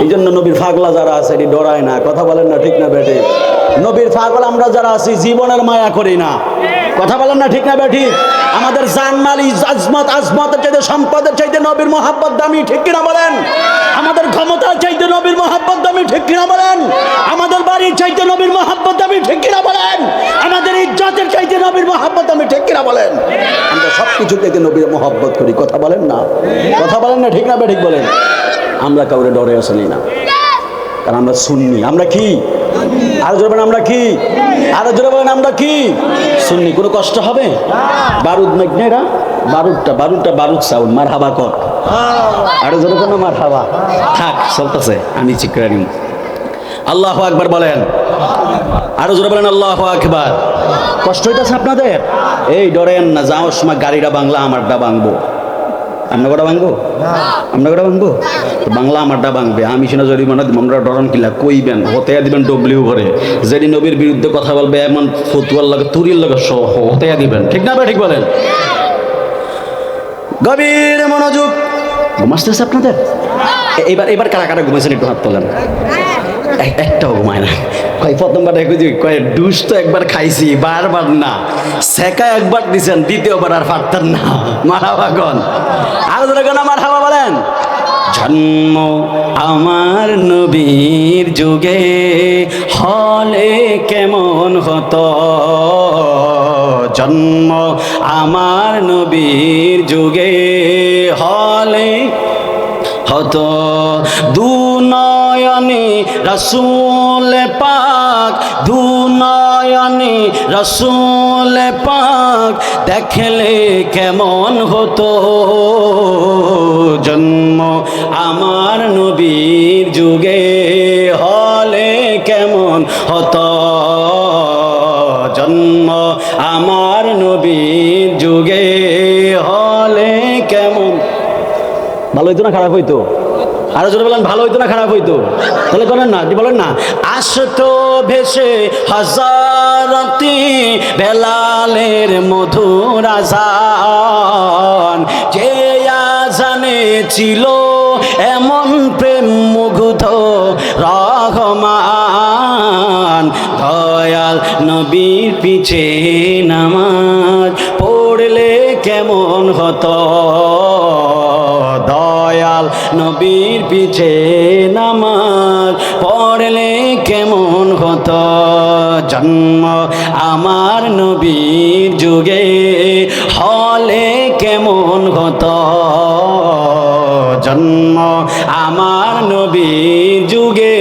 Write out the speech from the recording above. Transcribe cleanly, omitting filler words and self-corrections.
এই জন্য নবীর পাগলা যারা আছে এটি ডরায় না, কথা বলেন না ঠিক না বেঠিক? নবীর পাগল আমরা যারা আছি জীবনের মায়া করি না, কথা বলেন না ঠিক না বেঠিক? আমাদের জানমাল আজমত আজমতের চাইতে সম্পদের চাইতে নবীর মহাব্বত দামি, ঠিক কিনা বলেন? আমাদের ক্ষমতার চাইতে নবীর মহাব্বত দামি, ঠিক কিনা বলেন? আমাদের বাড়ির চাইতে নবীর মহাব্বত দামি, ঠিক কিনা বলেন? আমাদের ইজ্জতের চাইতে নবীর মহাব্বত দামি, ঠিক কিনা বলেন? আমরা সবকিছু চাইতে নবীর মহাব্বত করি, কথা বলেন না? কথা বলেন না ঠিক না বেঠিক বলেন? আমরা কাউরে ডরে আসেনি না, কারণ আমরা সুন্নি। আমরা কি? আরো জোরে বলেন আমরা কি? আরো জোরে বলেন আমরা কি? সুন্নি। কোনো কষ্ট হবে? বারুদ মেঘনেরা বারুদটা বারুদ সাউন্ড মার হাবা কর। আরো জোরে বলেন মার হাবা। থাক চলতেছে, আমি চিকরানি। আল্লাহু আকবার বলেন। আরো জোরে বলেন আল্লাহু আকবার। কষ্ট হইতেছে আপনাদের? এই ডরেন না, যাওয়ার সময় গাড়িটা বাংলা আমারটা ভাঙবো। আপনার কটা ভাঙবো? আপনার কটা ভাঙবো? বাংলা আমারটা ভাঙবে, আমি সেটা জরিমানা দিব। আমরা ডরান কিলা কইবেন, হতেয়া দিবেন ডব্লিউ করে। যেটি নবীর বিরুদ্ধে কথা বলবে এমন ফতুয়ার লাগে তুরির লাগে হতেয়া দিবেন, ঠিক না? ঠিক বলেন। গভীর মনোযোগ। ঘুমাসতেছে আপনাদের? এবার কারা কারা ঘুমাইছেন একটু হাত তোলেন। একটাও ঘুমায় না। কয় প্রথমবার কয় ডুস তো একবার খাইছি, বারবার না। সেকা একবার দিছেন, দ্বিতীয়বার আর পারতেন না। মারহাবা কোন? আরো ধরে কেন মারহাবা বলেন? জন্ম আমার নবীর যুগে হলে কেমন হতো, জন্ম আমার নবীর যুগে হলে হতো। দুনয়নে রাসূল পাক, দুনয়নে রাসূল পাক দেখলে কেমন হতো, জন্ম আমার নবীর যুগে হলে কেমন হতো, জন্ম আমার নবীর যুগে হলে কেমন। ভালো হইতো না খারাপ হইতো? আরো জোরে বলেন, ভালো হইতো না খারাপ হইতো? তাহলে বলেন না, বলেন না। আসতো ভেসে হাজারতি বেলালের মধুর আযান, যে আযানে ছিল এমন প্রেম মুগ্ধ রহমান, দয়াল নবীর পিছে নামাজ পড়লে কেমন হতো, দয়াল নবীর পিছে নামাজ পড়লে কেমন হতো, জন্ম আমার নবীর যুগে হলে কেমন হতো, জন্ম আমার নবীর যুগে